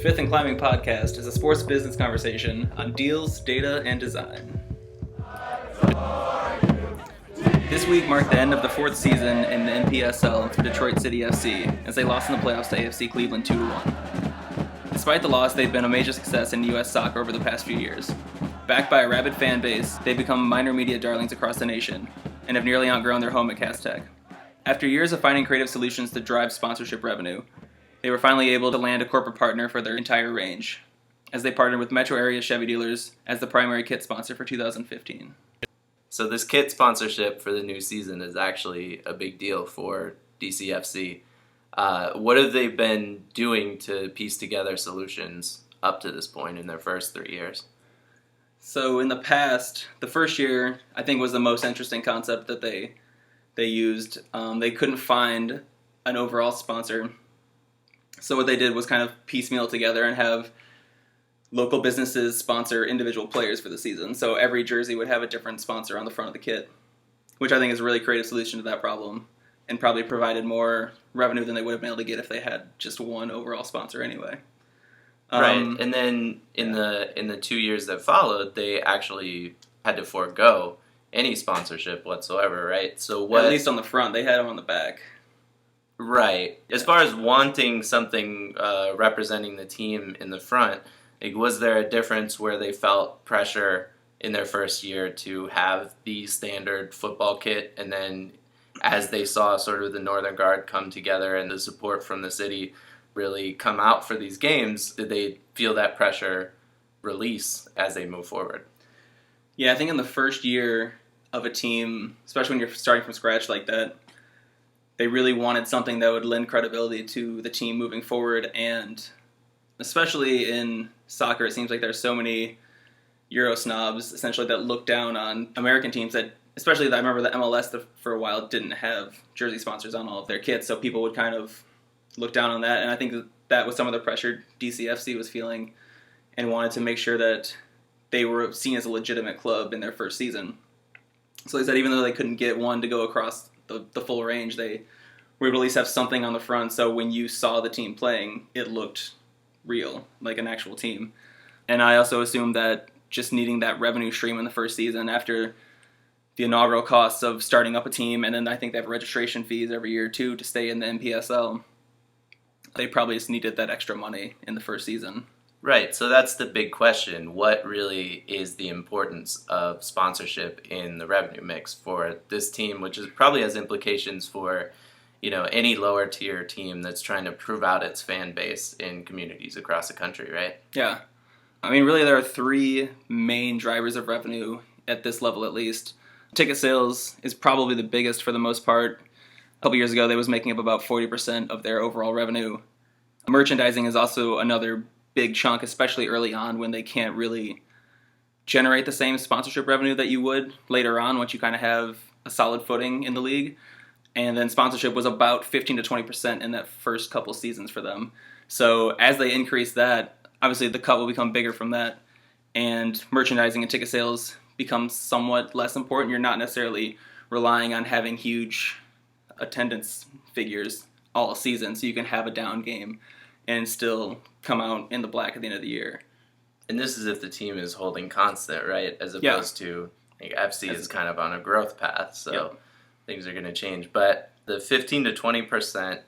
Fifth and Climbing podcast is a sports business conversation on deals, data, and design. This week marked the end of the fourth season in the NWSL for Detroit City FC as they lost in the playoffs to AFC Cleveland 2-1. Despite the loss, they've been a major success in U.S. soccer over the past few years. Backed by a rabid fan base, they've become minor media darlings across the nation and have nearly outgrown their home at Castech. After years of finding creative solutions to drive sponsorship revenue, they were finally able to land a corporate partner for their entire range, as they partnered with metro area Chevy dealers as the primary kit sponsor for 2015. So this kit sponsorship for the new season is actually a big deal for DCFC. What have they been doing to piece together solutions up to this point in their first 3 years? So in the past, the first year I think was the most interesting concept that they used. They couldn't find an overall sponsor. So what they did was kind of piecemeal together and have local businesses sponsor individual players for the season. So every jersey would have a different sponsor on the front of the kit, which I think is a really creative solution to that problem and probably provided more revenue than they would have been able to get if they had just one overall sponsor anyway. Right, and then in the 2 years that followed, they actually had to forego any sponsorship whatsoever, right? So at least on the front, they had them on the back. Right. As far as wanting something representing the team in the front, was there a difference where they felt pressure in their first year to have the standard football kit, and then as they saw sort of the Northern Guard come together and the support from the city really come out for these games, did they feel that pressure release as they move forward? Yeah, I think in the first year of a team, especially when you're starting from scratch like that, they really wanted something that would lend credibility to the team moving forward, and especially in soccer, it seems like there's so many Euro snobs, essentially, that look down on American teams that, especially I remember the MLS for a while didn't have jersey sponsors on all of their kits, so people would kind of look down on that, and I think that was some of the pressure DCFC was feeling and wanted to make sure that they were seen as a legitimate club in their first season. So they said even though they couldn't get one to go across the full range, we would at least have something on the front so when you saw the team playing, it looked real, like an actual team. And I also assumed that just needing that revenue stream in the first season after the inaugural costs of starting up a team, and then I think they have registration fees every year too to stay in the NPSL, they probably just needed that extra money in the first season. Right, so that's the big question. What really is the importance of sponsorship in the revenue mix for this team, which is probably has implications for, any lower tier team that's trying to prove out its fan base in communities across the country, right? Yeah. I mean, really there are three main drivers of revenue at this level at least. Ticket sales is probably the biggest for the most part. A couple years ago, they was making up about 40% of their overall revenue. Merchandising is also another big chunk, especially early on when they can't really generate the same sponsorship revenue that you would later on once you kind of have a solid footing in the league. And then sponsorship was about 15 to 20% in that first couple seasons for them. So as they increase that, obviously the cut will become bigger from that, and merchandising and ticket sales become somewhat less important. You're not necessarily relying on having huge attendance figures all season, so you can have a down game and still come out in the black at the end of the year. And this is if the team is holding constant, right? As opposed to FC is kind of on a growth path, so things are going to change. But the 15 to 20%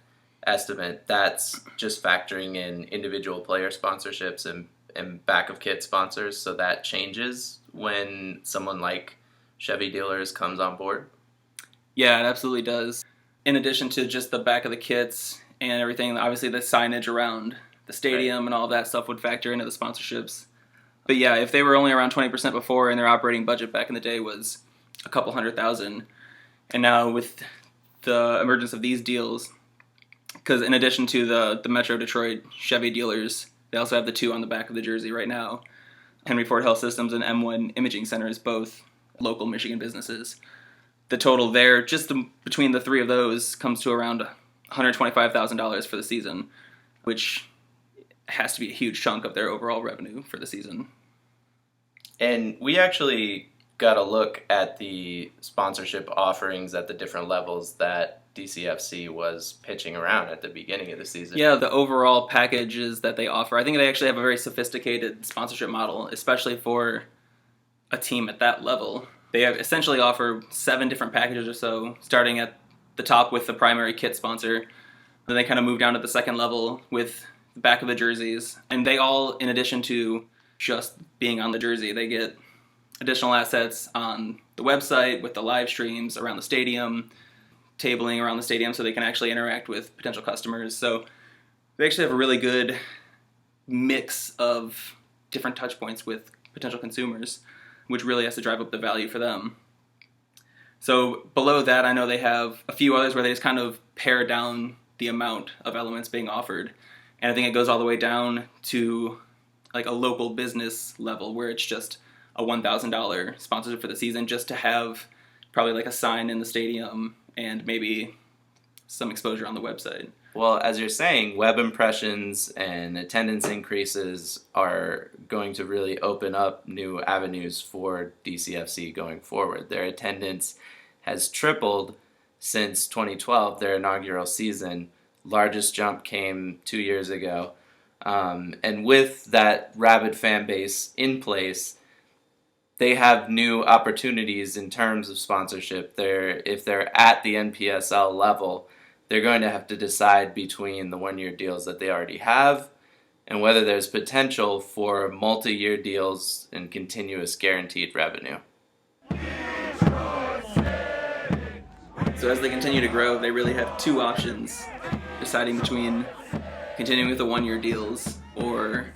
estimate, that's just factoring in individual player sponsorships and back of kit sponsors, so that changes when someone like Chevy Dealers comes on board? Yeah, it absolutely does. In addition to just the back of the kits and everything, obviously the signage around the stadium and all of that stuff would factor into the sponsorships. But yeah, if they were only around 20% before and their operating budget back in the day was a couple $100,000, and now with the emergence of these deals, because in addition to the Metro Detroit Chevy dealers, they also have the two on the back of the jersey right now. Henry Ford Health Systems and M1 Imaging Centers, both local Michigan businesses. The total there, just between the three of those, comes to around $125,000 for the season, which has to be a huge chunk of their overall revenue for the season. And we actually got a look at the sponsorship offerings at the different levels that DCFC was pitching around at the beginning of the season. Yeah, the overall packages that they offer. I think they actually have a very sophisticated sponsorship model, especially for a team at that level. They have essentially offer 7 different packages or so, starting at the top with the primary kit sponsor. Then they kind of move down to the second level with the back of the jerseys. And they all, in addition to just being on the jersey, they get additional assets on the website with the live streams around the stadium, tabling around the stadium so they can actually interact with potential customers. So they actually have a really good mix of different touch points with potential consumers, which really has to drive up the value for them. So below that, I know they have a few others where they just kind of pare down the amount of elements being offered. And I think it goes all the way down to like a local business level where it's just a $1,000 sponsorship for the season just to have probably like a sign in the stadium and maybe some exposure on the website. Well, as you're saying, web impressions and attendance increases are going to really open up new avenues for DCFC going forward. Their attendance has tripled since 2012, their inaugural season. Largest jump came 2 years ago. And with that rabid fan base in place, they have new opportunities in terms of sponsorship. If they're at the NPSL level, they're going to have to decide between the one-year deals that they already have and whether there's potential for multi-year deals and continuous guaranteed revenue. So as they continue to grow, they really have 2 options, deciding between continuing with the one-year deals or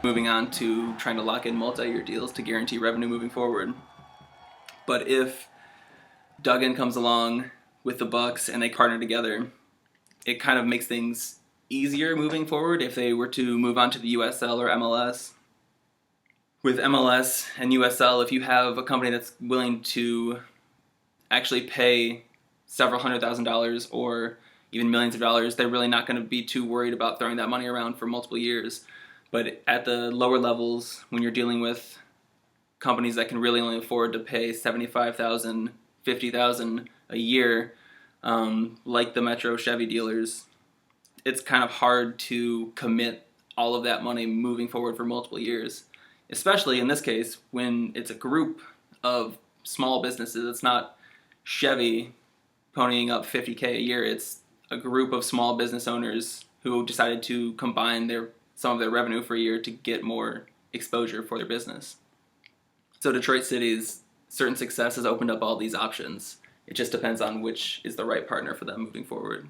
moving on to trying to lock in multi-year deals to guarantee revenue moving forward. But if Duggan comes along with the Bucks and they partner together, it kind of makes things easier moving forward if they were to move on to the USL or MLS. With MLS and USL, if you have a company that's willing to actually pay several $100,000 or even millions of dollars, they're really not going to be too worried about throwing that money around for multiple years. But at the lower levels, when you're dealing with companies that can really only afford to pay $75,000, $50,000 a year, like the Metro Chevy dealers, it's kind of hard to commit all of that money moving forward for multiple years. Especially in this case, when it's a group of small businesses. It's not Chevy ponying up $50K a year. It's a group of small business owners who decided to combine some of their revenue for a year to get more exposure for their business. So Detroit City's certain success has opened up all these options. It just depends on which is the right partner for them moving forward.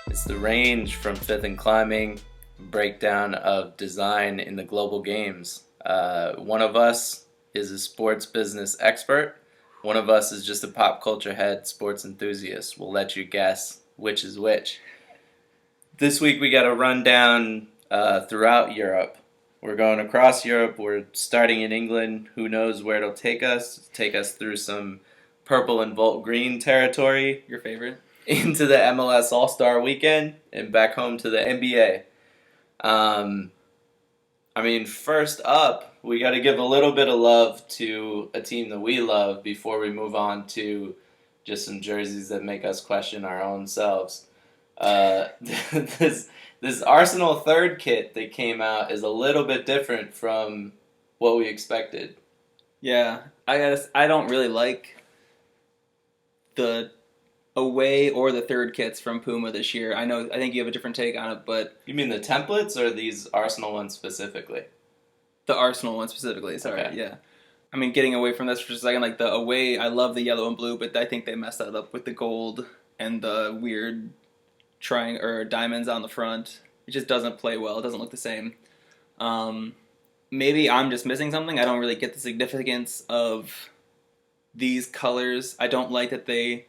It's the range from fifth and climbing, breakdown of design in the global games. One of us is a sports business expert. One of us is just a pop culture head sports enthusiast. We'll let you guess which is which. This week we got a rundown throughout Europe. We're going across Europe. We're starting in England. Who knows where it'll take us? Take us through some purple and volt green territory. Your favorite? Into the MLS All-Star weekend and back home to the NBA. First up, we got to give a little bit of love to a team that we love before we move on to just some jerseys that make us question our own selves. This Arsenal third kit that came out is a little bit different from what we expected. Yeah, I don't really like the away or the third kits from Puma this year. I think you have a different take on it, but... You mean the templates or these Arsenal ones specifically? The Arsenal one specifically, sorry, okay. Yeah. Getting away from this for a second, like the away, I love the yellow and blue, but I think they messed that up with the gold and the weird diamonds on the front. It just doesn't play well. It doesn't look the same. Maybe I'm just missing something. I don't really get the significance of these colors. I don't like that they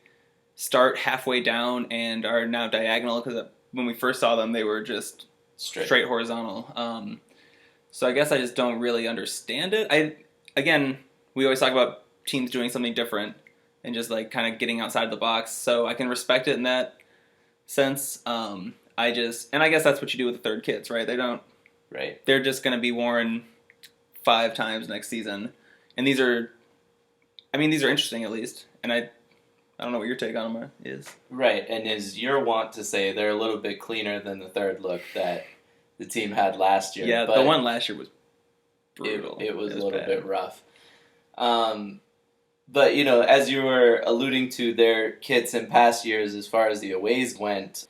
start halfway down and are now diagonal, because when we first saw them, they were just straight horizontal. So I guess I just don't really understand it. Again, we always talk about teams doing something different and just like kind of getting outside the box. So I can respect it in that sense. I guess that's what you do with the third kits, right? Right. They're just going to be worn 5 times next season, and these are interesting at least. And I don't know what your take on them is. Right, and is your want to say they're a little bit cleaner than the third look that the team had last year? Yeah, but the one last year was brutal. It was a little bad. bit rough. But, as you were alluding to their kits in past years as far as the aways went,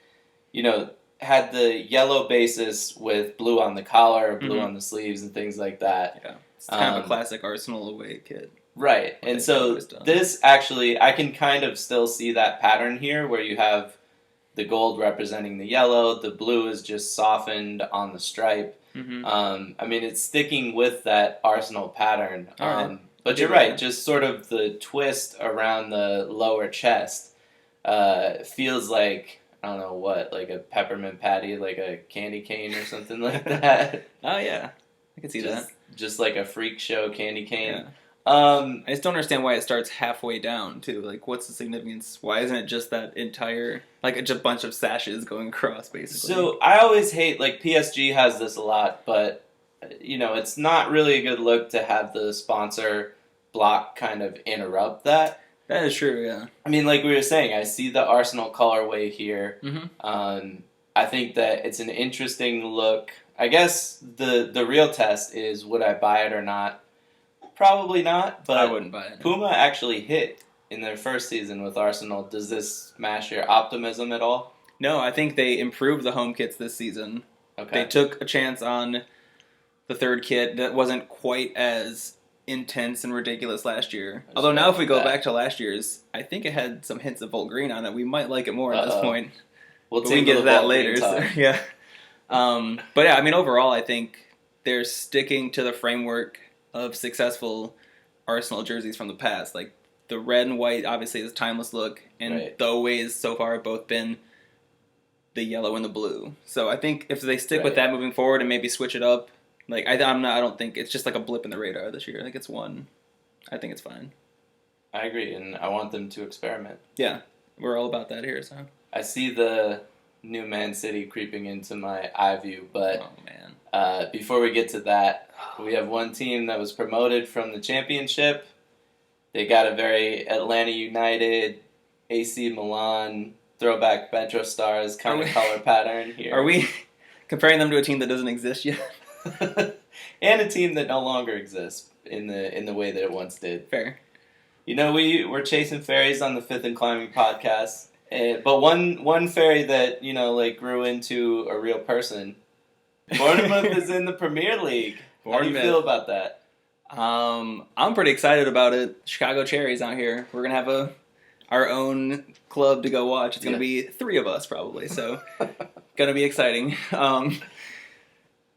had the yellow basis with blue on the collar, blue on the sleeves, and things like that. Yeah, it's kind of a classic Arsenal away kit. Right, and so this actually, I can kind of still see that pattern here where you have the gold representing the yellow, the blue is just softened on the stripe. It's sticking with that Arsenal pattern. Right. But you're right, just sort of the twist around the lower chest feels like, I don't know what, like a peppermint patty, like a candy cane or something like that. Oh, yeah. I can see that. Just like a freak show candy cane. Yeah. I just don't understand why it starts halfway down, too. Like, what's the significance? Why isn't it just that entire, like, just a bunch of sashes going across, basically? So, I always hate, like, PSG has this a lot, but, it's not really a good look to have the sponsor block kind of interrupt that. That is true, yeah. I mean, like we were saying, I see the Arsenal colorway here. I think that it's an interesting look. I guess the real test is, would I buy it or not? Probably not, but I wouldn't buy it. Puma actually hit in their first season with Arsenal. Does this smash your optimism at all? No, I think they improved the home kits this season. Okay. They took a chance on the third kit that wasn't quite as intense and ridiculous last year. Although now if we go back to last year's, I think it had some hints of Volt Green on it. We might like it more at this point. We can get to that later. So, yeah. But yeah, I mean, overall, I think they're sticking to the framework of successful Arsenal jerseys from the past. Like, the red and white obviously is a timeless look, and the aways so far have both been the yellow and the blue. So I think if they stick with that moving forward and maybe switch it up, like I don't think it's just like a blip in the radar this year. I think it's fine. I agree, and I want them to experiment. Yeah, we're all about that here. So I see the new Man City creeping into my eye view, but before we get to that, we have one team that was promoted from the championship. They got a very Atlanta United, AC Milan, throwback Metro Stars kind of color pattern here. Are we comparing them to a team that doesn't exist yet? And a team that no longer exists in the way that it once did. Fair. We're chasing fairies on the Fifth and Climbing podcast, but one fairy that grew into a real person. Bournemouth is in the Premier League. How do you feel about that? I'm pretty excited about it. Chicago Cherries out here. We're gonna have our own club to go watch. It's gonna be 3 of us probably, so gonna be exciting.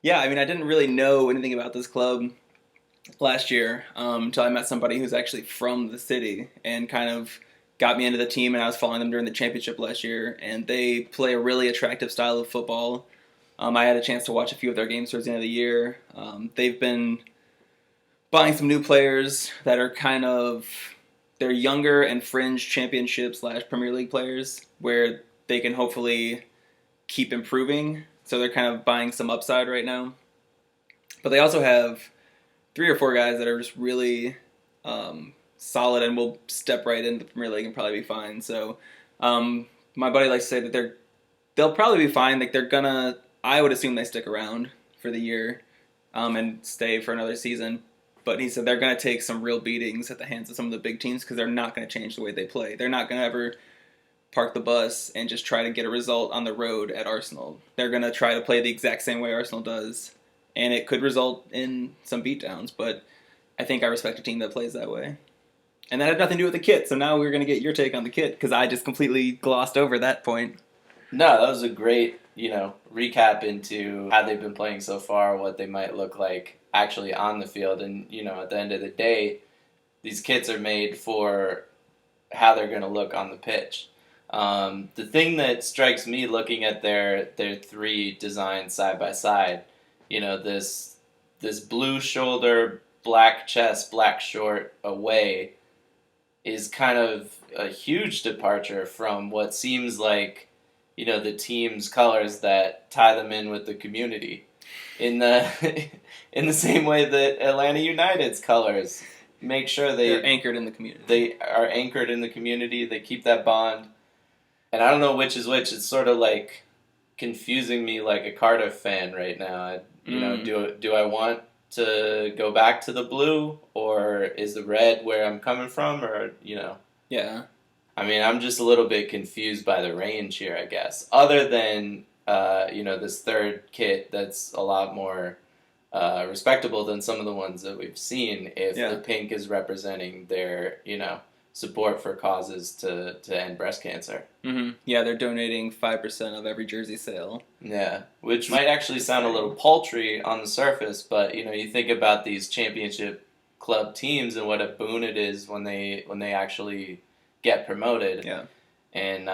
Yeah, I mean, I didn't really know anything about this club last year until I met somebody who's actually from the city and kind of got me into the team, and I was following them during the championship last year, and they play a really attractive style of football. I had a chance to watch a few of their games towards the end of the year. They've been buying some new players that are they're younger and fringe championship / Premier League players where they can hopefully keep improving. So they're kind of buying some upside right now. But they also have 3 or 4 guys that are just really solid and will step right into the Premier League and probably be fine. So my buddy likes to say that they'll probably be fine. Like I would assume they stick around for the year and stay for another season. But he said they're going to take some real beatings at the hands of some of the big teams because they're not going to change the way they play. They're not going to ever park the bus and just try to get a result on the road at Arsenal. They're going to try to play the exact same way Arsenal does, and it could result in some beatdowns, but I think I respect a team that plays that way. And that had nothing to do with the kit, so now we're going to get your take on the kit, because I just completely glossed over that point. No, that was a great, recap into how they've been playing so far, what they might look like actually on the field, and, at the end of the day, these kits are made for how they're going to look on the pitch. The thing that strikes me looking at their 3 designs side by side, this this blue shoulder, black chest, black short away is kind of a huge departure from what seems like, the team's colors that tie them in with the community. In the in the same way that Atlanta United's colors make sure they're anchored in the community. They are anchored in the community. They keep that bond. And I don't know which is which. It's sort of like confusing me like a Cardiff fan right now. Do I want to go back to the blue, or is the red where I'm coming from, or Yeah. I mean, I'm just a little bit confused by the range here, I guess. Other than this third kit that's a lot more respectable than some of the ones that we've seen. If the pink is representing their support for causes to end breast cancer. Mm-hmm. Yeah, they're donating 5% of every jersey sale. Yeah, which might actually sound a little paltry on the surface, but you think about these championship club teams and what a boon it is when they actually get promoted. Yeah, and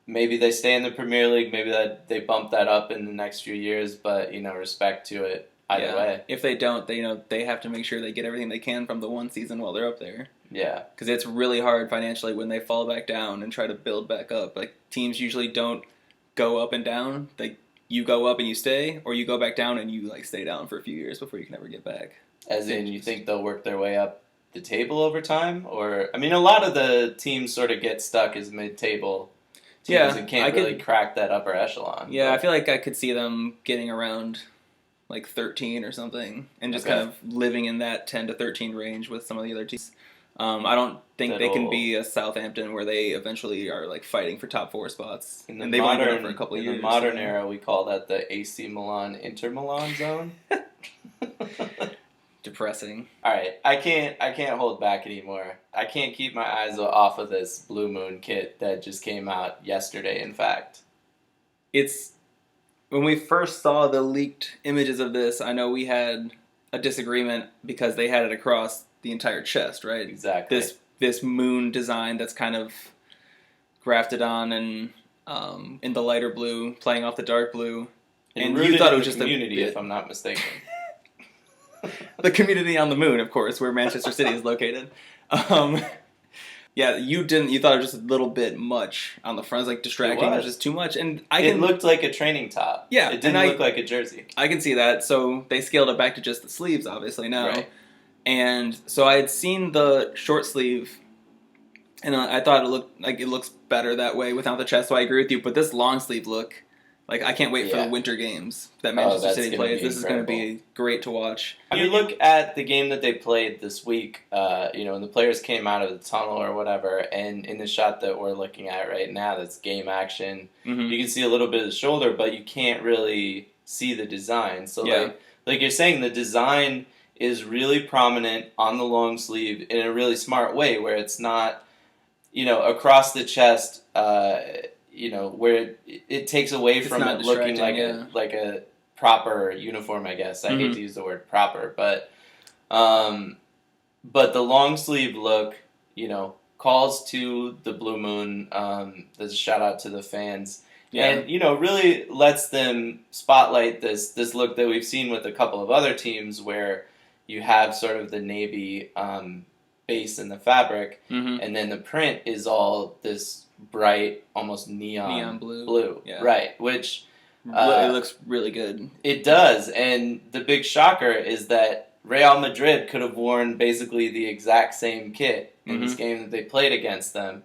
maybe they stay in the Premier League, maybe that they bump that up in the next few years, but respect to it. Either way. If they don't, they have to make sure they get everything they can from the one season while they're up there. Yeah. Because it's really hard financially when they fall back down and try to build back up. Like, teams usually don't go up and down. You go up and you stay, or you go back down and you stay down for a few years before you can ever get back. As in, you think they'll work their way up the table over time? Or, I mean, a lot of the teams sort of get stuck as mid-table teams and can't really crack that upper echelon. Yeah, I feel like I could see them getting around 13 or something, and just kind of living in that 10 to 13 range with some of the other teams. I don't think they can be a Southampton where they eventually are fighting for top 4 spots. And they've been there for a couple of years. In the modern era, we call that the AC Milan Inter Milan zone. Depressing. All right, I can't hold back anymore. I can't keep my eyes off of this Blue Moon kit that just came out yesterday. In fact, when we first saw the leaked images of this, I know we had a disagreement because they had it across the entire chest, right? Exactly. This moon design that's kind of grafted on and in the lighter blue, playing off the dark blue. And you thought it was just the community, if I'm not mistaken. The community on the moon, of course, where Manchester City is located. Yeah, you didn't. You thought it was just a little bit much on the front. It was distracting. It was just too much, and it looked like a training top. Yeah, it didn't look like a jersey. I can see that. So they scaled it back to just the sleeves, obviously now. Right. And so I had seen the short sleeve, and I thought it looks better that way without the chest. So I agree with you. But this long sleeve look, I can't wait for the winter games that Manchester City plays. This is going to be great to watch. You look at the game that they played this week, when the players came out of the tunnel or whatever, and in the shot that we're looking at right now, that's game action, you can see a little bit of the shoulder, but you can't really see the design. So, like you're saying, the design is really prominent on the long sleeve in a really smart way, where it's not, across the chest, where it takes away from it looking like a proper uniform, I guess. I hate to use the word proper, but the long sleeve look, calls to the Blue Moon. There's a shout out to the fans. Yeah. And, really lets them spotlight this look that we've seen with a couple of other teams where you have sort of the navy base in the fabric, and then the print is all this bright, almost neon blue. Yeah. Right, which it looks really good. It does, and the big shocker is that Real Madrid could have worn basically the exact same kit in this game that they played against them.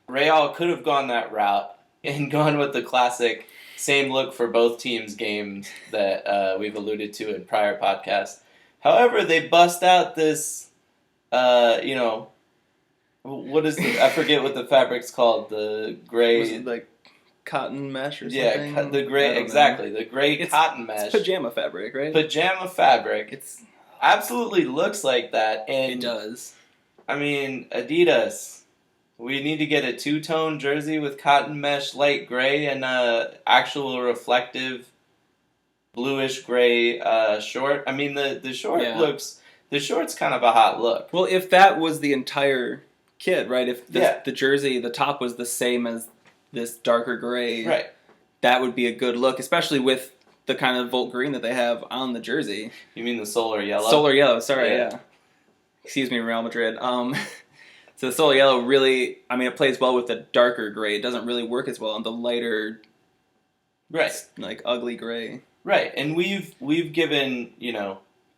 Real could have gone that route and gone with the classic same look for both teams' games that we've alluded to in prior podcasts. However, they bust out this, what is I forget what the fabric's called. The gray, was it cotton mesh or something? Yeah, the gray, exactly. The gray cotton mesh. It's pajama fabric, right? Pajama fabric. It's absolutely looks like that, and it does. I mean, Adidas, we need to get a 2-tone jersey with cotton mesh light gray and actual reflective bluish gray short. I mean, the short looks. The short's kind of a hot look. Well, if that was the entire kit, right? If the jersey, the top was the same as this darker gray, right? That would be a good look, especially with the kind of Volt green that they have on the jersey. You mean the solar yellow? Solar yellow, sorry, yeah. Excuse me, Real Madrid. So the solar yellow really, I mean, it plays well with the darker gray. It doesn't really work as well on the lighter, right, like ugly gray. Right, and we've given,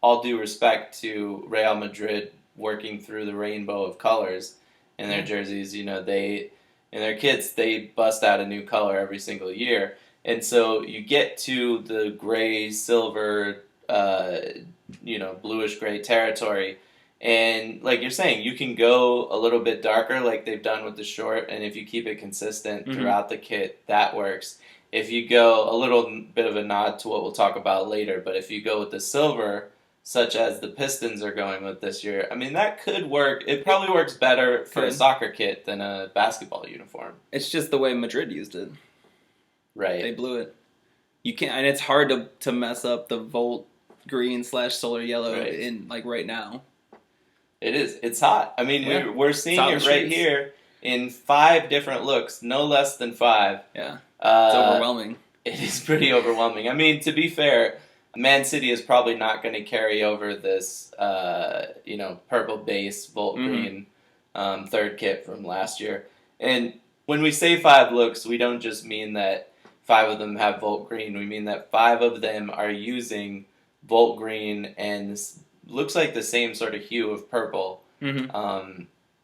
all due respect to Real Madrid working through the rainbow of colors in their jerseys. They and their kits, they bust out a new color every single year. And so you get to the gray, silver, bluish gray territory. And like you're saying, you can go a little bit darker like they've done with the short. And if you keep it consistent throughout the kit, that works. If you go a little bit of a nod to what we'll talk about later, but if you go with the silver, such as the Pistons are going with this year, I mean, that could work. It probably works better for a soccer kit than a basketball uniform. It's just the way Madrid used it. Right. They blew it. You can't, and it's hard to mess up the Volt green / solar yellow in like right now. It is. It's hot. I mean, we're seeing it right here in 5 different looks, no less than 5. Yeah. It's overwhelming. It is pretty overwhelming. I mean, to be fair, Man City is probably not going to carry over this, purple base Volt green third kit from last year. And when we say 5 looks, we don't just mean that 5 of them have Volt green. We mean that 5 of them are using Volt green and looks like the same sort of hue of purple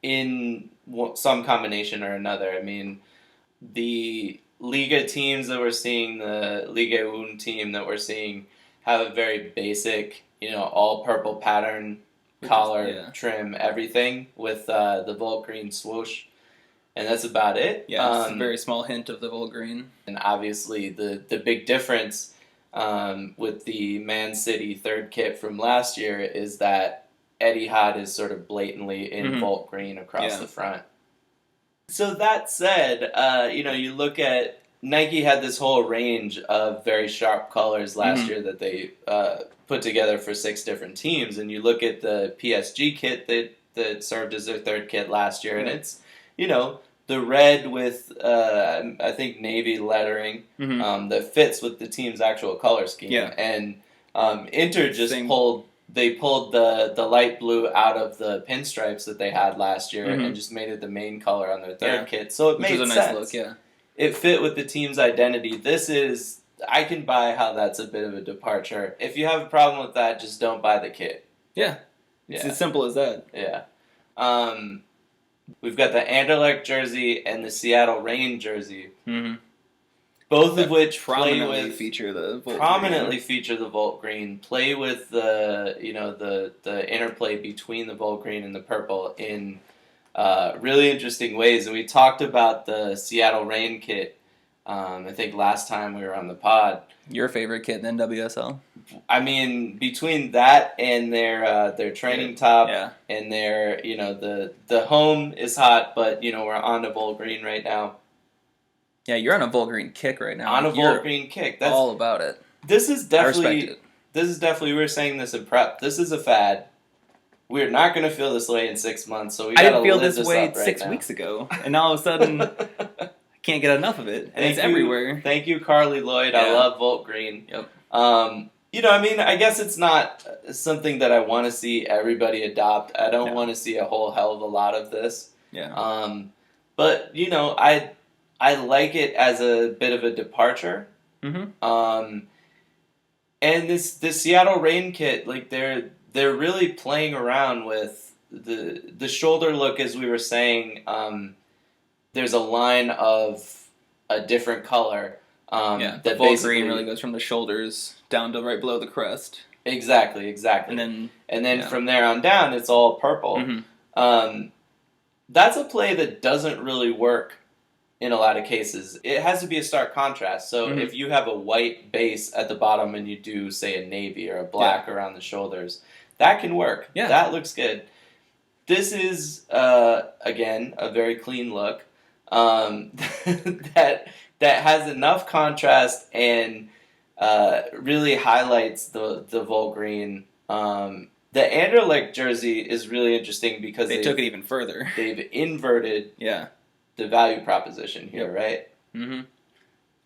in some combination or another. I mean, the Liga teams that we're seeing, the Liga 1 team that we're seeing, have a very basic, all purple pattern, collar, trim, everything with the Volt green swoosh. And that's about it. Yeah, it's a very small hint of the Volt green. And obviously the big difference with the Man City third kit from last year is that Etihad is sort of blatantly in Volt green across the front. So that said, you look at Nike had this whole range of very sharp colors last year that they put together for 6 different teams, and you look at the PSG kit that served as their third kit last year, and it's the red with I think navy lettering that fits with the team's actual color scheme, and Inter just pulled the light blue out of the pinstripes that they had last year and just made it the main color on their third kit. So it made sense. Nice look, It fit with the team's identity. I can buy how that's a bit of a departure. If you have a problem with that, just don't buy the kit. Yeah. It's as simple as that. Yeah. We've got the Anderlecht jersey and the Seattle Reign jersey. Both of which prominently feature the Volt green. Play with the interplay between the Volt green and the purple in really interesting ways. And we talked about the Seattle Reign kit, I think last time we were on the pod. Your favorite kit in NWSL? I mean, between that and their training top and their, the home is hot, but, we're on to Volt green right now. Yeah, you're on a Volt green kick right now. On a Volt green kick. That's all about it. This is definitely, I respect it. This is definitely, we were saying this in prep, this is a fad. We're not going to feel this way in 6 months, so we got to live this up. I didn't feel this way 6 weeks ago, and now all of a sudden, I can't get enough of it, and it's everywhere. Thank you, Carly Lloyd. I love Volt green. Yep. I guess it's not something that I want to see everybody adopt. I don't want to see a whole hell of a lot of this. Yeah. But, I like it as a bit of a departure. And this Seattle Reign kit, like they're really playing around with the shoulder look, as we were saying. There's a line of a different color. The Volt green really goes from the shoulders down to right below the crest. Exactly. And then from there on down, it's all purple. That's a play that doesn't really work in a lot of cases. It has to be a stark contrast. So if you have a white base at the bottom and you do, say, a navy or a black around the shoulders, that can work. Yeah. That looks good. This is, again, a very clean look that has enough contrast and really highlights the Volt green. The Anderlecht jersey is really interesting because they took it even further. They've inverted the value proposition here, right?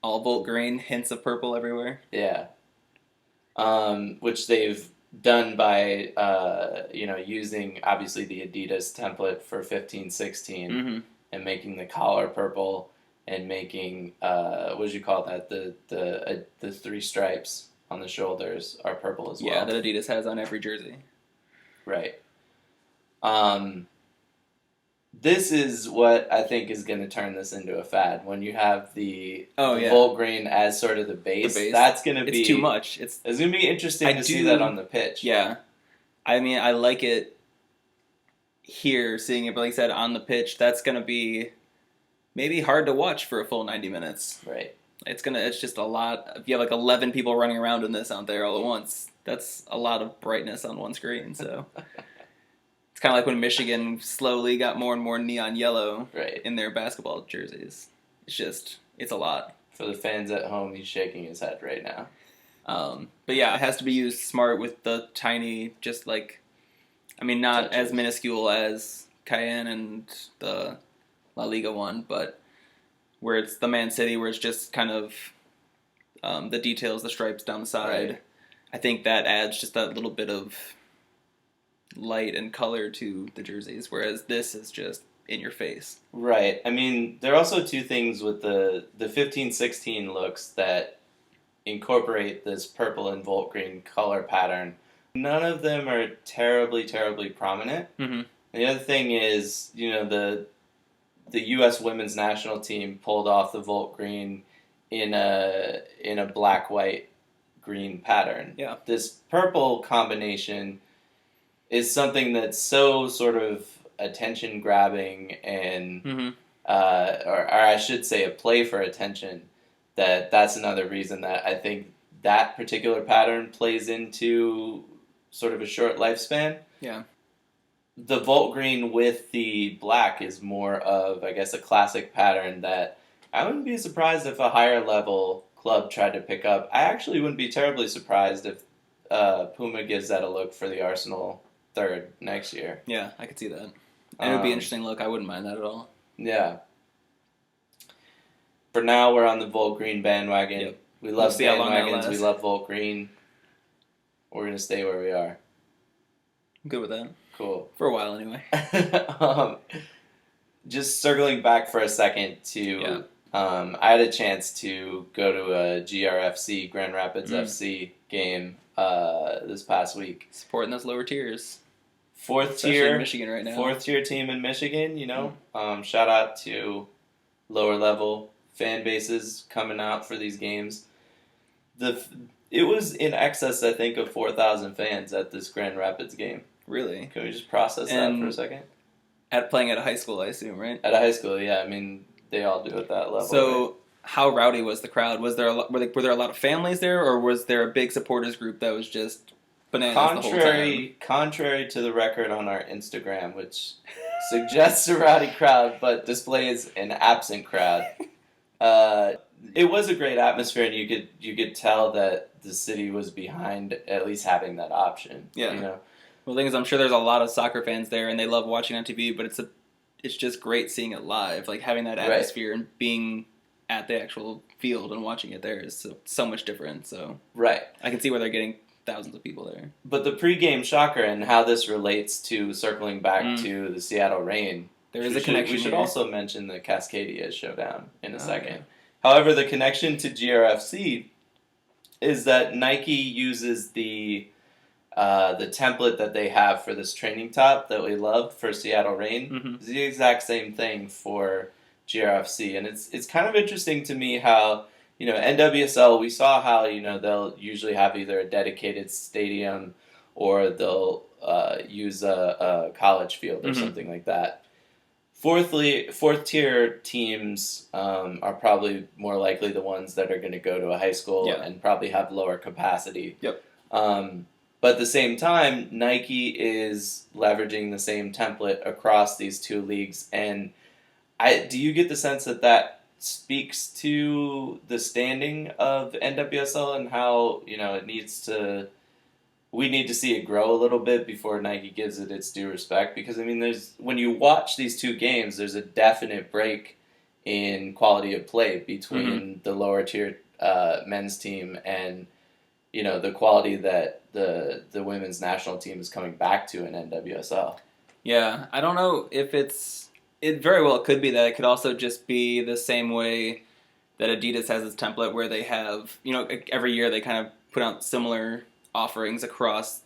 All Volt green, hints of purple everywhere. Yeah. which they've done by using obviously the Adidas template for 15-16 Mm-hmm. and making the collar purple and making what did you call that, the three stripes on the shoulders are purple as well. Yeah, that Adidas has on every jersey. Right. This is what I think is going to turn this into a fad. When you have the Volt Green as sort of the base, that's going to be... It's too much. It's going to be interesting to see that on the pitch. Yeah. I mean, I like it here, seeing it, but like I said, on the pitch, that's going to be maybe hard to watch for a full 90 minutes. Right. It's just a lot. If you have like 11 people running around in this out there all at once, that's a lot of brightness on one screen, so... It's kind of like when Michigan slowly got more and more neon yellow in their basketball jerseys. It's a lot. For the fans at home, he's shaking his head right now. But yeah, it has to be used smart with the tiny, not touches. As minuscule as Cayenne and the La Liga one, but where it's the Man City, where it's just kind of the details, the stripes down the side. Right. I think that adds just that little bit of light and color to the jerseys, whereas this is just in your face. Right. I mean, there are also two things with the 15-16 looks that incorporate this purple and Volt Green color pattern. None of them are terribly, terribly prominent. Mm-hmm. The other thing is, the U.S. women's national team pulled off the Volt Green in a black, white, green pattern. Yeah. This purple combination is something that's so sort of attention grabbing and, or I should say, a play for attention. That's another reason that I think that particular pattern plays into sort of a short lifespan. Yeah. The Volt Green with the black is more of, I guess, a classic pattern that I wouldn't be surprised if a higher level club tried to pick up. I actually wouldn't be terribly surprised if Puma gives that a look for the Arsenal third next year. Yeah, I could see that. And it would be an interesting look. I wouldn't mind that at all. Yeah. For now, we're on the Volt Green bandwagon. Yep. We love bandwagons. We love Volt Green. We're going to stay where we are. I'm good with that. Cool. For a while, anyway. Just circling back for a second to... I had a chance to go to a GRFC, Grand Rapids FC game this past week. Supporting those lower tiers. Especially in Michigan right now. Fourth tier team in Michigan, shout out to lower level fan bases coming out for these games. It was in excess, I think, of 4,000 fans at this Grand Rapids game. Really? Can we just process that for a second? Playing at a high school, I assume, right? At a high school, yeah. I mean, they all do at that level. So, right? How rowdy was the crowd? Was there were there a lot of families there, or was there a big supporters group that was just bananas the whole time? Contrary to the record on our Instagram, which suggests a rowdy crowd but displays an absent crowd, it was a great atmosphere, and you could tell that the city was behind at least having that option. Yeah. Well, the thing is, I'm sure there's a lot of soccer fans there, and they love watching on TV. But it's just great seeing it live, like having that atmosphere and being at the actual field and watching it there is so much different. So I can see where they're getting thousands of people there. But the pregame shocker and how this relates to circling back to the Seattle Reign. There is a connection. We should also mention the Cascadia showdown in a second. Okay. However, the connection to GRFC is that Nike uses the template that they have for this training top that we love for Seattle Reign. Mm-hmm. It's the exact same thing for GRFC, and it's kind of interesting to me how NWSL, we saw how they'll usually have either a dedicated stadium or they'll use a college field or something like that. Fourth tier teams are probably more likely the ones that are going to go to a high school and probably have lower capacity. Yep. But at the same time, Nike is leveraging the same template across these two leagues. And do you get the sense that speaks to the standing of NWSL and how, we need to see it grow a little bit before Nike gives it its due respect? Because, when you watch these two games, there's a definite break in quality of play between the lower tier men's team and the quality that the women's national team is coming back to in NWSL. Yeah, I don't know if it very well could be that. It could also just be the same way that Adidas has its template where they have, every year they kind of put out similar offerings across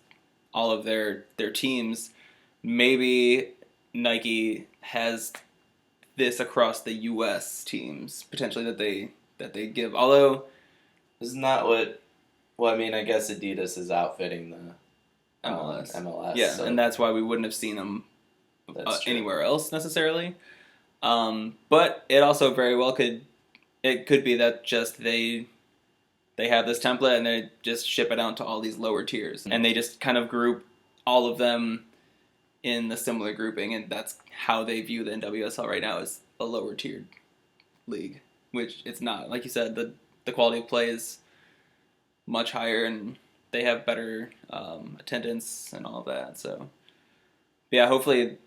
all of their teams. Maybe Nike has this across the U.S. teams potentially that they give. Although, isn't that what? Well, I mean, I guess Adidas is outfitting the MLS. Yeah, so and that's why we wouldn't have seen them anywhere else necessarily. But it also very well could be that just they have this template and they just ship it out to all these lower tiers, Mm-hmm. and they just kind of group all of them in the similar grouping, and that's how they view the NWSL right now as a lower tiered league, which it's not. Like you said, the quality of play is much higher, and they have better attendance and all of that. So, yeah, hopefully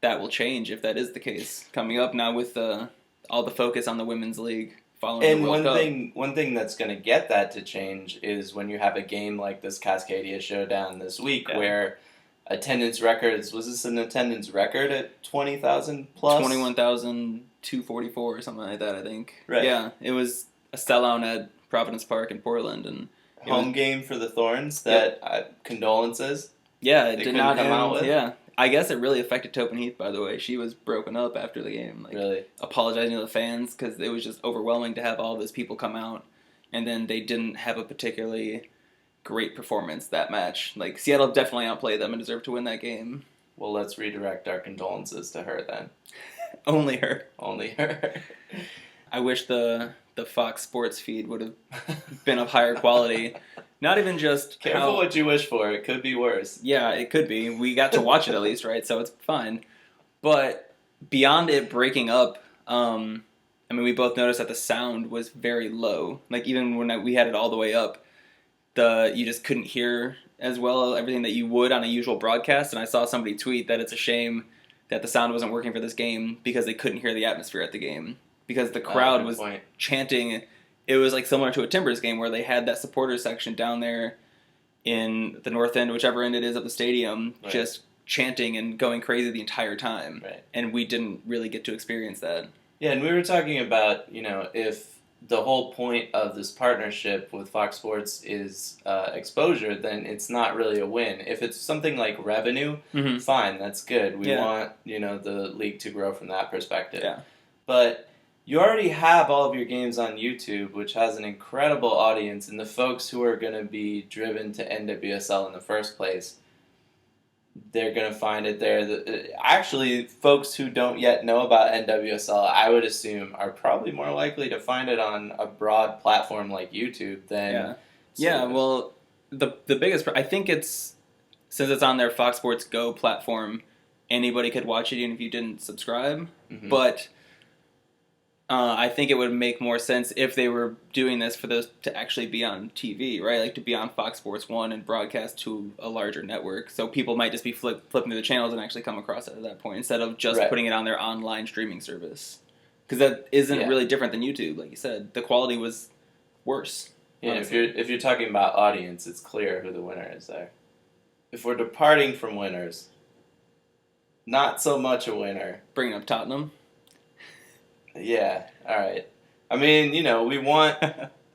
that will change if that is the case coming up now with all the focus on the women's league following And the World Cup. one thing that's going to get that to change is when you have a game like this Cascadia Showdown this week, where attendance records, was this an attendance record at 20,000 plus? 21,244 or something like that, I think. Right. Yeah, it was a sellout at Providence Park in Portland, and home game for the Thorns. That condolences. Yeah, it did not come out with. Yeah, I guess it really affected Topin Heath. By the way, she was broken up after the game. Really, apologizing to the fans because it was just overwhelming to have all those people come out, and then they didn't have a particularly great performance that match. Like, Seattle definitely outplayed them and deserved to win that game. Well, let's redirect our condolences to her then. Only her. Only her. I wish the Fox Sports feed would have been of higher quality. Not even just Careful what you wish for. It could be worse. Yeah, it could be. We got to watch it at least, right? So it's fine. But beyond it breaking up, I mean, we both noticed that the sound was very low. Like, even when we had it all the way up, you just couldn't hear as well everything that you would on a usual broadcast. And I saw somebody tweet that it's a shame that the sound wasn't working for this game because they couldn't hear the atmosphere at the game. Because the crowd was chanting. It was like similar to a Timbers game where they had that supporter section down there in the north end, whichever end it is of the stadium, just chanting and going crazy the entire time. Right. And we didn't really get to experience that. Yeah, and we were talking about, if the whole point of this partnership with Fox Sports is exposure, then it's not really a win. If it's something like revenue, fine, that's good. We want, the league to grow from that perspective. Yeah. But you already have all of your games on YouTube, which has an incredible audience, and the folks who are going to be driven to NWSL in the first place, they're going to find it there. Actually, folks who don't yet know about NWSL, I would assume, are probably more likely to find it on a broad platform like YouTube than... Yeah, well, the biggest... I think it's... Since it's on their Fox Sports Go platform, anybody could watch it even if you didn't subscribe. Mm-hmm. But... I think it would make more sense if they were doing this for those to actually be on TV, right? Like to be on Fox Sports 1 and broadcast to a larger network. So people might just be flipping through the channels and actually come across it at that point instead of just putting it on their online streaming service. Because that isn't really different than YouTube, like you said. The quality was worse. Yeah, if you're talking about audience, it's clear who the winner is there. If we're departing from winners, not so much a winner. Bringing up Tottenham. Yeah, all right. I mean, we want...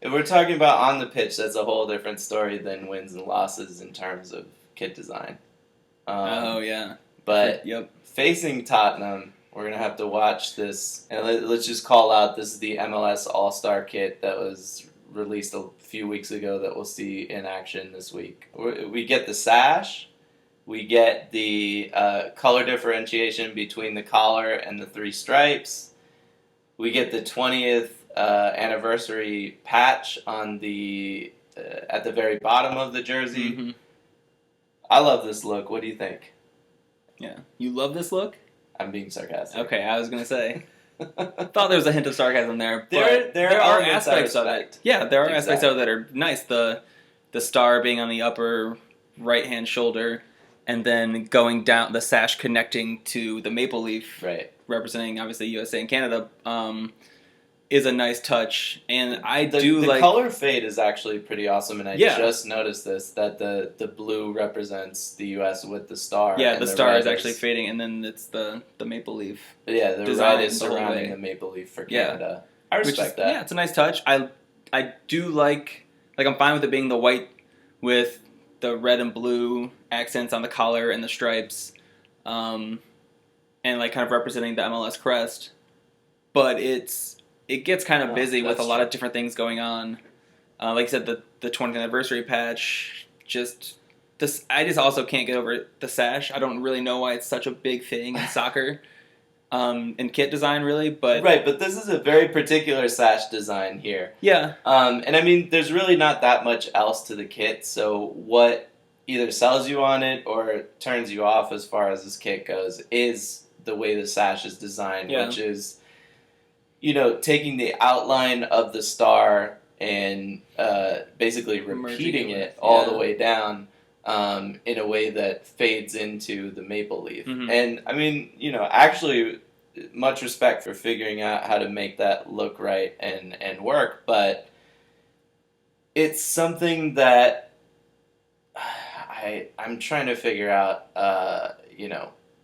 If we're talking about on the pitch, that's a whole different story than wins and losses in terms of kit design. But facing Tottenham, we're going to have to watch this. And let's just call out, this is the MLS All-Star kit that was released a few weeks ago that we'll see in action this week. We get the sash. We get the color differentiation between the collar and the 3 stripes. We get the 20th anniversary patch on the at the very bottom of the jersey. Mm-hmm. I love this look. What do you think? Yeah. You love this look? I'm being sarcastic. Okay, I was going to say. Thought there was a hint of sarcasm there. But there are aspects of it. Yeah, there are aspects of it that are nice. The star being on the upper right-hand shoulder and then going down, the sash connecting to the maple leaf. Right. Representing, obviously, USA and Canada. is a nice touch, and the color fade is actually pretty awesome, and I Yeah. just noticed this, that the blue represents the U.S. with the star. Yeah, and the star is actually fading, and then it's the maple leaf. Yeah, the design red is the whole surrounding way. the maple leaf for Yeah. Canada. I respect that. Yeah, it's a nice touch. I do like I'm fine with it being the white with the red and blue accents on the collar and the stripes, and like kind of representing the MLS crest. But it gets kind of busy with a lot of different things going on. Like I said, the 20th anniversary patch. I just also can't get over the sash. I don't really know why it's such a big thing in soccer. And kit design, really, but... Right, but this is a very particular sash design here. Yeah. And I mean, there's really not that much else to the kit, so what either sells you on it or turns you off as far as this kit goes is the way the sash is designed, which is, taking the outline of the star and basically repeating it all the way down in a way that fades into the maple leaf. Mm-hmm. And, I mean, actually, much respect for figuring out how to make that look right and work, but it's something that I'm trying to figure out,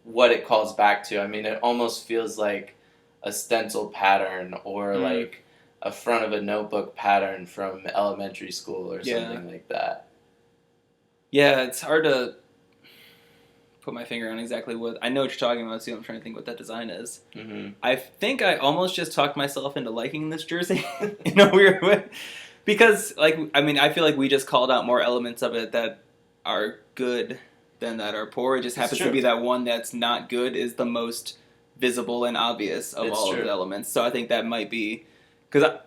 what it calls back to. I mean, it almost feels like a stencil pattern or like a front of a notebook pattern from elementary school or something like that. Yeah, it's hard to put my finger on exactly what... I know what you're talking about, so I'm trying to think what that design is. Mm-hmm. I think I almost just talked myself into liking this jersey in a weird way. Because, I feel like we just called out more elements of it that are good than that are poor. It just happens to be that one that's not good is the most visible and obvious of all of the elements. So I think that might be... Because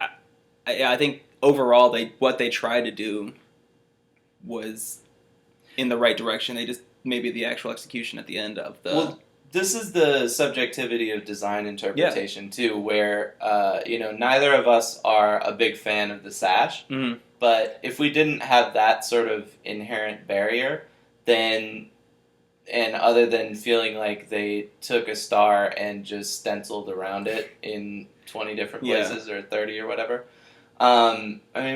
I think overall what they tried to do was in the right direction. They just... Maybe the actual execution at the end of the... Well, this is the subjectivity of design interpretation, too, where, neither of us are a big fan of the sash, but if we didn't have that sort of inherent barrier, then, and other than feeling like they took a star and just stenciled around it in 20 different places or 30 or whatever,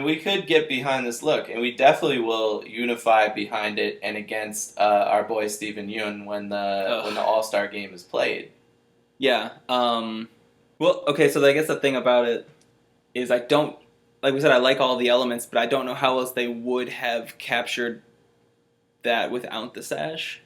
we could get behind this look, and we definitely will unify behind it and against our boy Stephen Yun when the All-Star game is played. Yeah. Well, okay, so I guess the thing about it is I don't... Like we said, I like all the elements, but I don't know how else they would have captured that without the sash.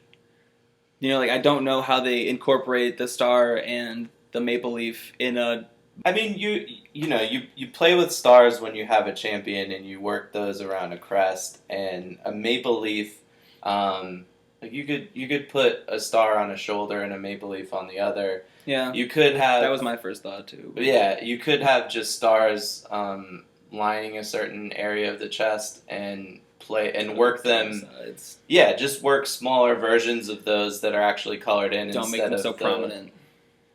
I don't know how they incorporate the star and the maple leaf in a... I mean, you play with stars when you have a champion and you work those around a crest, and a maple leaf, you could put a star on a shoulder and a maple leaf on the other. Yeah. You could have... That was my first thought, too. Yeah, you could have just stars lining a certain area of the chest and work them... Sides. Yeah, just work smaller versions of those that are actually colored in. Don't make them so prominent.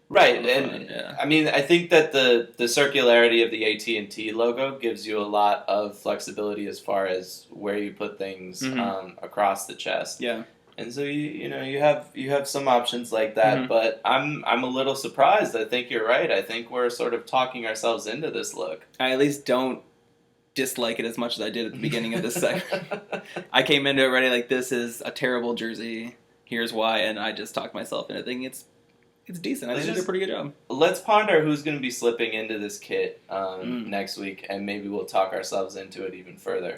Right, and I think that the circularity of the AT&T logo gives you a lot of flexibility as far as where you put things across the chest. Yeah, and so you have some options like that, but I'm a little surprised. I think you're right. I think we're sort of talking ourselves into this look. I at least don't dislike it as much as I did at the beginning of this segment. I came into it ready like, this is a terrible jersey. Here's why, and I just talked myself into thinking it's decent. I think they did a pretty good job. Let's ponder who's going to be slipping into this kit next week, and maybe we'll talk ourselves into it even further.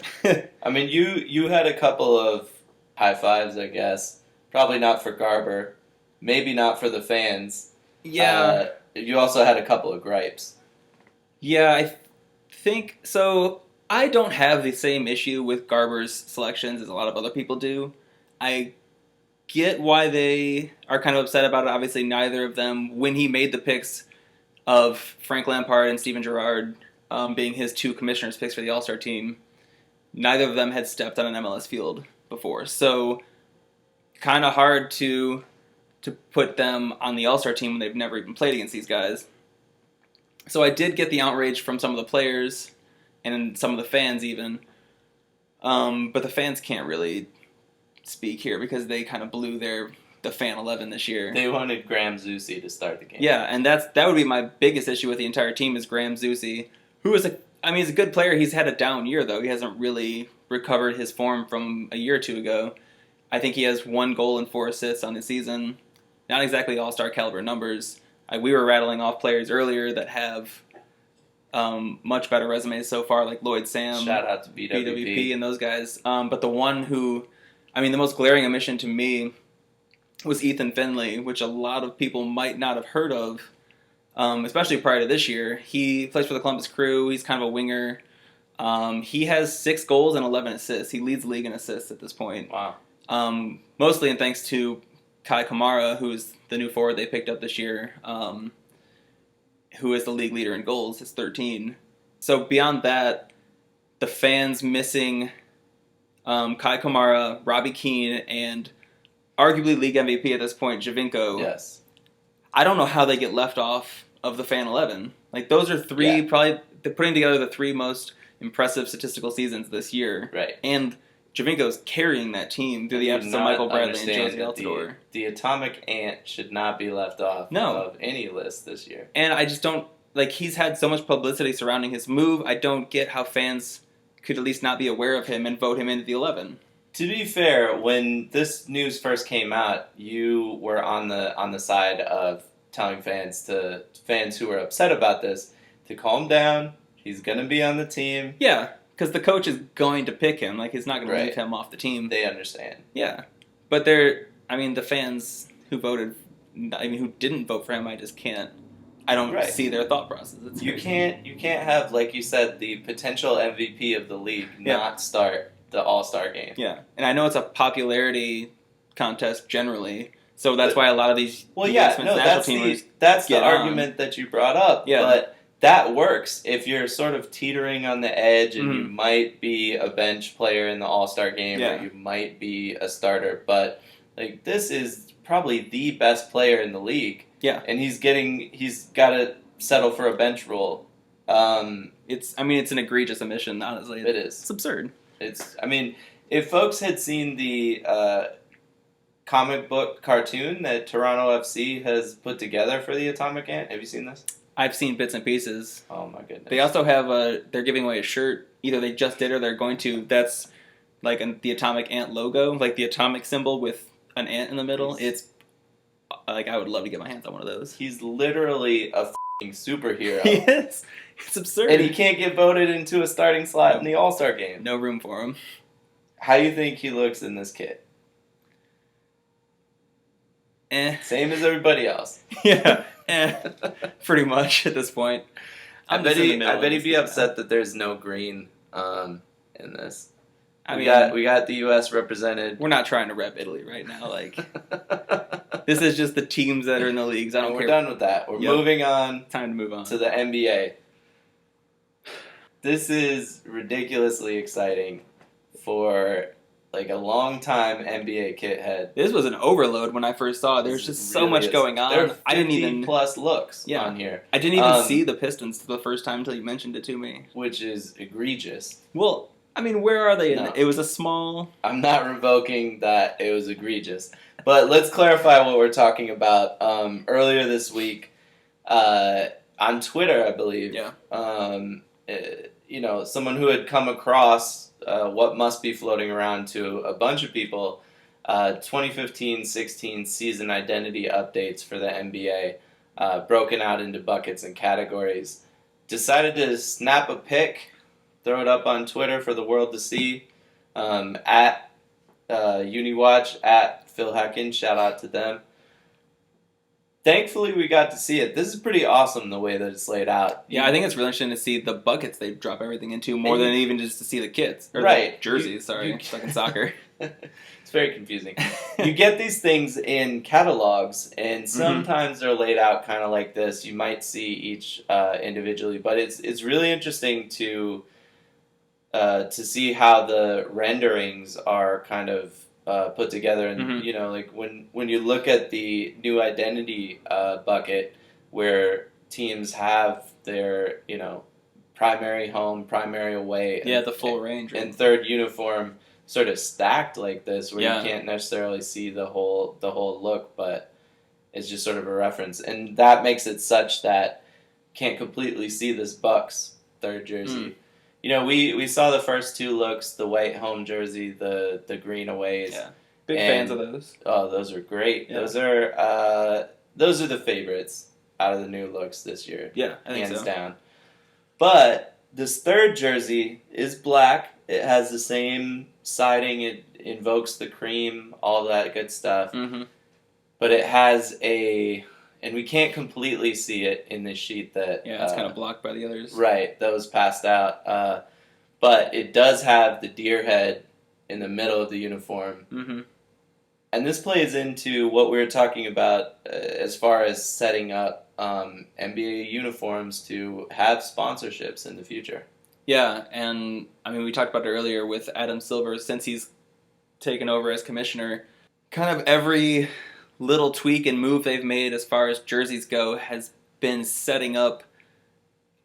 I mean, you had a couple of high fives, I guess. Probably not for Garber. Maybe not for the fans. Yeah. You also had a couple of gripes. Yeah, I think so. I don't have the same issue with Garber's selections as a lot of other people do. I get why they are kind of upset about it. Obviously, neither of them, when he made the picks of Frank Lampard and Steven Gerrard being his two commissioners' picks for the All-Star team, neither of them had stepped on an MLS field before. So, kind of hard to put them on the All-Star team when they've never even played against these guys. So I did get the outrage from some of the players and some of the fans even. But the fans can't really speak here because they kind of blew their the Fan 11 this year. They wanted Graham Zusi to start the game. Yeah, and that would be my biggest issue with the entire team is Graham Zusi, who is he's a good player. He's had a down year, though. He hasn't really recovered his form from a year or two ago. I think he has 1 goal and 4 assists on the season. Not exactly all-star caliber numbers. We were rattling off players earlier that have much better resumes so far, like Lloyd Sam. Shout out to BWP. And those guys. But the one who, the most glaring omission to me was Ethan Finley, which a lot of people might not have heard of, especially prior to this year. He plays for the Columbus Crew. He's kind of a winger. He has 6 goals and 11 assists. He leads the league in assists at this point. Wow. Mostly in thanks to Kai Kamara, who's the new forward they picked up this year, who is the league leader in goals. It's 13. So beyond that, the Fans missing Kai Kamara, Robbie Keane, and arguably league MVP at this point, Javinko. Yes. I don't know how they get left off of the Fan 11. Like, those are probably, they're putting together the 3 most impressive statistical seasons this year. Right. And Javinko's carrying that team through the absence of Michael Bradley and Josie Altidore. The atomic ant should not be left off of any list this year. And I just don't, he's had so much publicity surrounding his move, I don't get how fans could at least not be aware of him and vote him into the 11. To be fair, when this news first came out, you were on the side of telling fans who were upset about this to calm down. He's going to be on the team. Yeah. Because the coach is going to pick him. He's not going to leave him off the team. They understand. Yeah. But the fans who voted, who didn't vote for him, I just can't. I don't see their thought process. You can't have, like you said, the potential MVP of the league not start the All-Star game. Yeah. And I know it's a popularity contest generally, so that's why a lot of these that's the argument that you brought up. Yeah. But that works if you're sort of teetering on the edge and you might be a bench player in the All-Star game or you might be a starter. But this is probably the best player in the league. Yeah. And he's got to settle for a bench role. It's an egregious omission, honestly. It is. It's absurd. If folks had seen the comic book cartoon that Toronto FC has put together for the Atomic Ant, have you seen this? I've seen bits and pieces. Oh my goodness. They also have they're giving away a shirt. Either they just did or they're going to. That's the Atomic Ant logo, the atomic symbol with an ant in the middle. It's I would love to get my hands on one of those. He's literally a f***ing superhero. He is. It's absurd. And he can't get voted into a starting slot in the All-Star game. No room for him. How do you think he looks in this kit? Same as everybody else. Yeah. Pretty much at this point. I bet he'd be upset that there's no green in this. We got the U.S. represented. We're not trying to rep Italy right now. This is just the teams that are in the leagues. I don't care. We're done with that. We're moving on. Time to move on to the NBA. This is ridiculously exciting for a long-time NBA kit head. This was an overload when I first saw it. There's just so much going on. There are 50 plus looks on here. I didn't even see the Pistons for the first time until you mentioned it to me. Which is egregious. Well, where are they? It was a small... I'm not revoking that it was egregious. But let's clarify what we're talking about. Earlier this week, on Twitter, I believe, someone who had come across what must be floating around to a bunch of people, 2015-16 season identity updates for the NBA, broken out into buckets and categories. Decided to snap a pic, throw it up on Twitter for the world to see, at UniWatch, at Phil Hecken, shout out to them. Thankfully, we got to see it. This is pretty awesome, the way that it's laid out. Yeah, I think it's really interesting to see the buckets they drop everything into, more than even just to see the kits. Or the jerseys, stuck in soccer. It's very confusing. You get these things in catalogs, and sometimes they're laid out kind of like this. You might see each individually, but it's really interesting to see how the renderings are kind of put together, and when you look at the new identity bucket, where teams have their primary home, primary away, the full range, and third uniform, sort of stacked like this, where Yeah. you can't necessarily see the whole look, but it's just sort of a reference, and that makes it such that can't completely see this Bucks third jersey. You know, we saw the first two looks, the white home jersey, the green aways. Yeah. Big fans of those. Oh, those are great. Yeah. Those are the favorites out of the new looks this year. Yeah, I think hands so. down. But this third jersey is black. It has the same siding. It invokes the cream, all that good stuff. Mm-hmm. But it has and we can't completely see it in this sheet that... Yeah, it's kind of blocked by the others. Right, that was passed out. But it does have the deer head in the middle of the uniform. Mm-hmm. And this plays into what we were talking about as far as setting up NBA uniforms to have sponsorships in the future. Yeah, and I mean, we talked about it earlier with Adam Silver, since he's taken over as commissioner. Kind of every little tweak and move they've made as far as jerseys go has been setting up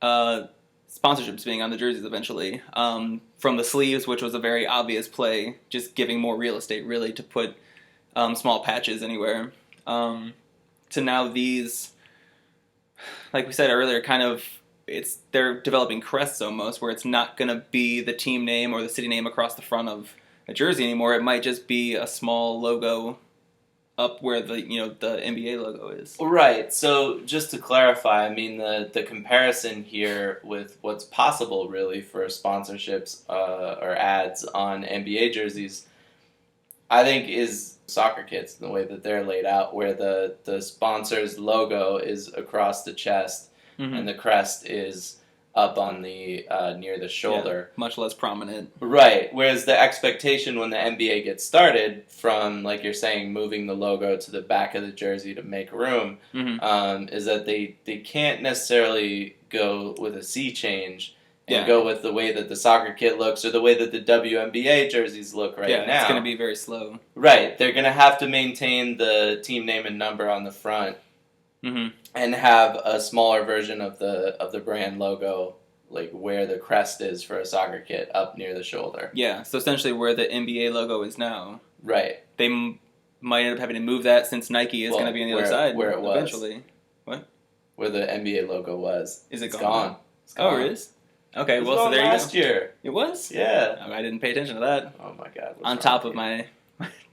sponsorships being on the jerseys eventually. From the sleeves, which was a very obvious play, just giving more real estate really to put small patches anywhere, to now these, like we said earlier, kind of they're developing crests almost, where it's not going to be the team name or the city name across the front of a jersey anymore. It might just be a small logo up where the NBA logo is. Right. So just to clarify, I mean the comparison here with what's possible really for sponsorships or ads on NBA jerseys, I think is soccer kits, the way that they're laid out, where the sponsor's logo is across the chest, mm-hmm. and the crest is up on the near the shoulder. Yeah, much less prominent. Right. Whereas the expectation when the NBA gets started, from, like you're saying, moving the logo to the back of the jersey to make room, mm-hmm. Is that they can't necessarily go with a sea change and go with the way that the soccer kit looks or the way that the WNBA jerseys look now. Yeah, it's going to be very slow. Right. They're going to have to maintain the team name and number on the front, mm-hmm. and have a smaller version of the brand logo, like where the crest is for a soccer kit, up near the shoulder. Yeah, so essentially where the NBA logo is now. Right. They might end up having to move that, since Nike is going to be on the other side where it was. Eventually. What? Where the NBA logo was. Is it It's gone? It's gone. Oh, it is? Okay, it was well, so there you go. last year. It was? Yeah. I didn't pay attention to that. Oh my God. On top of my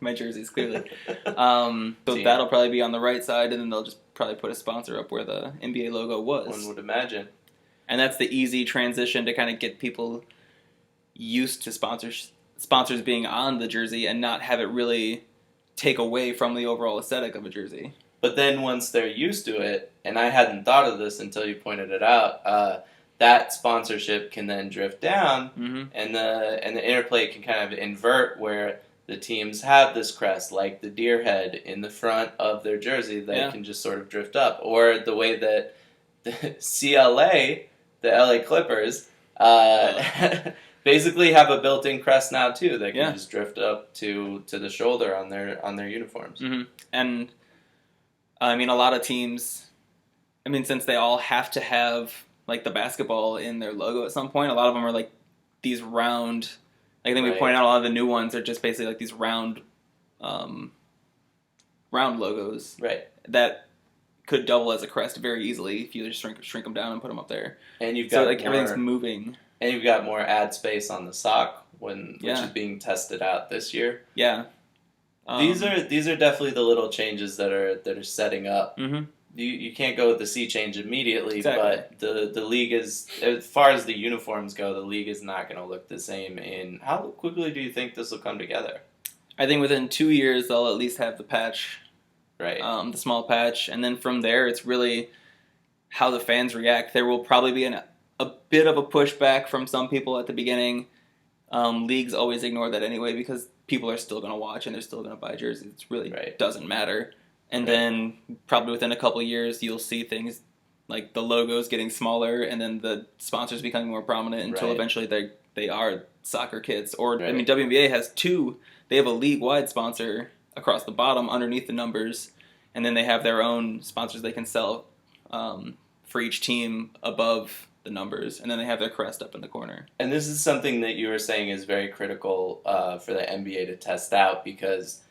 jerseys, clearly. So that'll probably be on the right side, and then they'll just probably put a sponsor up where the NBA logo was. One would imagine. And that's the easy transition to kind of get people used to sponsors being on the jersey and not have it really take away from the overall aesthetic of a jersey. But then once they're used to it, and I hadn't thought of this until you pointed it out, that sponsorship can then drift down, mm-hmm. and the interplay can kind of invert, where the teams have this crest, like the deer head in the front of their jersey, that can just sort of drift up. Or the way that the CLA, the LA Clippers, basically have a built-in crest now too, that can just drift up to the shoulder on their uniforms. Mm-hmm. And I mean, a lot of teams, I mean, since they all have to have like the basketball in their logo at some point, a lot of them are like these round. Like, I think we pointed out a lot of the new ones are just basically like these round logos, right? That could double as a crest very easily if you just shrink them down and put them up there. And you've got everything's moving. And you've got more ad space on the sock which is being tested out this year. Yeah. These are definitely the little changes that are setting up. Mm-hmm. You can't go with the sea change immediately, exactly. But the league is, as far as the uniforms go, the league is not going to look the same. How quickly do you think this will come together? I think within 2 years they'll at least have the patch, right? The small patch, and then from there it's really how the fans react. There will probably be a bit of a pushback from some people at the beginning. Leagues always ignore that anyway, because people are still going to watch and they're still going to buy jerseys. It really doesn't matter. And then probably within a couple of years, you'll see things like the logos getting smaller and then the sponsors becoming more prominent until eventually they are soccer kits. Or, I mean, WNBA has two. They have a league-wide sponsor across the bottom underneath the numbers, and then they have their own sponsors they can sell for each team above the numbers, and then they have their crest up in the corner. And this is something that you were saying is very critical for the NBA to test out, because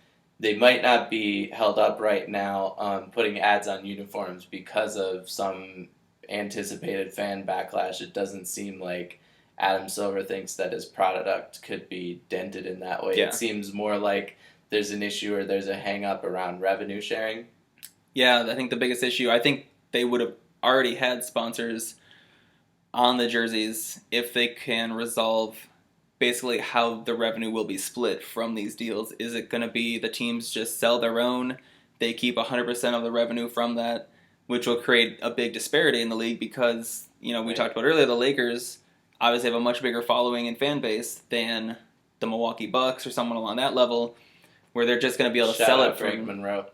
they might not be held up right now on putting ads on uniforms because of some anticipated fan backlash. It doesn't seem like Adam Silver thinks that his product could be dented in that way. Yeah. It seems more like there's an issue or there's a hang-up around revenue sharing. Yeah, I think the biggest issue, I think they would have already had sponsors on the jerseys if they can resolve basically how the revenue will be split from these deals. Is it going to be the teams just sell their own, they keep 100% of the revenue from that, which will create a big disparity in the league because, we talked about earlier, the Lakers obviously have a much bigger following and fan base than the Milwaukee Bucks or someone along that level, where they're just going to be able to sell it Frank Monroe.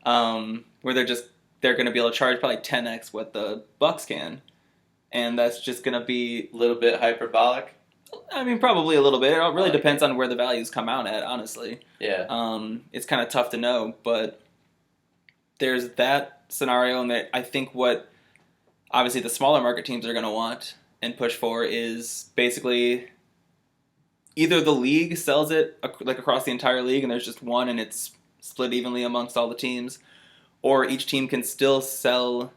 Where they're going to be able to charge probably 10x what the Bucks can. And that's just going to be a little bit hyperbolic. I mean, probably a little bit. It really depends on where the values come out at, honestly. Yeah. It's kind of tough to know, but there's that scenario, and that I think what obviously the smaller market teams are going to want and push for is basically either the league sells it like across the entire league and there's just one and it's split evenly amongst all the teams, or each team can still sell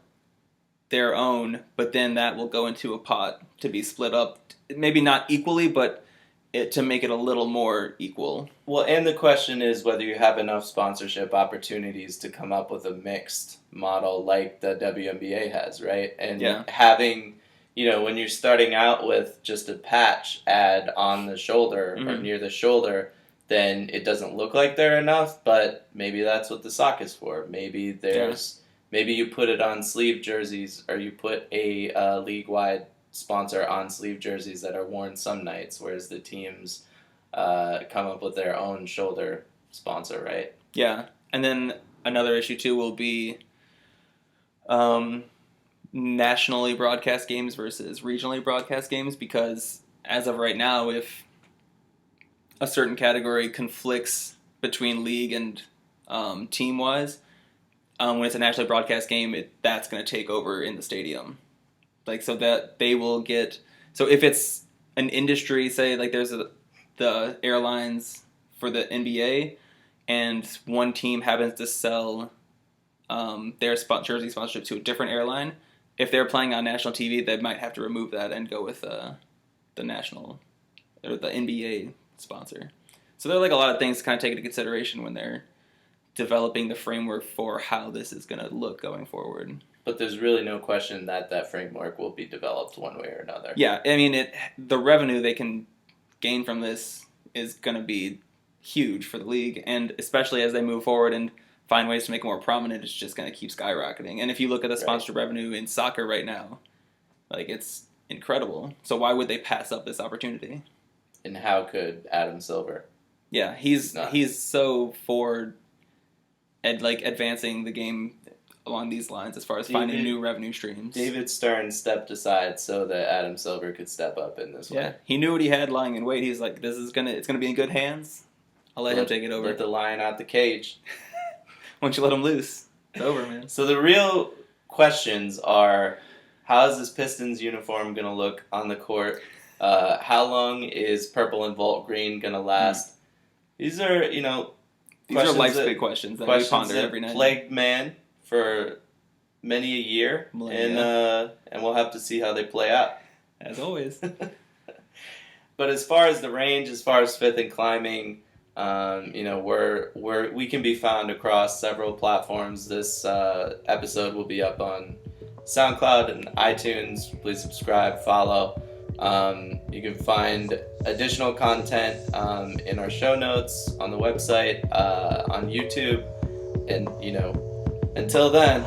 their own, but then that will go into a pot to be split up, maybe not equally, but to make it a little more equal. Well, and the question is whether you have enough sponsorship opportunities to come up with a mixed model like the WNBA has, right? And having, when you're starting out with just a patch ad on the shoulder or near the shoulder, then it doesn't look like they're enough, but maybe that's what the sock is for. Maybe maybe you put it on sleeve jerseys, or you put a league-wide sponsor on sleeve jerseys that are worn some nights, whereas the teams come up with their own shoulder sponsor, right? Yeah, and then another issue too will be nationally broadcast games versus regionally broadcast games, because as of right now, if a certain category conflicts between league and team-wise, when it's a nationally broadcast game, that's going to take over in the stadium. So that they will get... So if it's an industry, say, like there's the airlines for the NBA, and one team happens to sell their jersey sponsorship to a different airline, if they're playing on national TV, they might have to remove that and go with the national... or the NBA sponsor. So there are a lot of things to kind of take into consideration when they're developing the framework for how this is going to look going forward. But there's really no question that framework will be developed one way or another. Yeah, I mean, the revenue they can gain from this is going to be huge for the league, and especially as they move forward and find ways to make it more prominent, it's just going to keep skyrocketing. And if you look at the sponsorship revenue in soccer right now, it's incredible. So why would they pass up this opportunity? And how could Adam Silver? Yeah, he's so for advancing the game along these lines as far as finding new revenue streams. David Stern stepped aside so that Adam Silver could step up in this way. Yeah, he knew what he had lying in wait. He's like, it's gonna be in good hands. I'll let him take it over. Let the lion out the cage. Once you let him loose, it's over, man. So the real questions are, how is this Pistons uniform gonna look on the court? How long is purple and Volt Green gonna last? These are, these are life's big questions that we ponder every night. Plagued man for many a year, and we'll have to see how they play out. As always. But as far as the range, as far as fifth and climbing, we can be found across several platforms. This episode will be up on SoundCloud and iTunes. Please subscribe, follow. You can find additional content in our show notes on the website, on YouTube, and until then,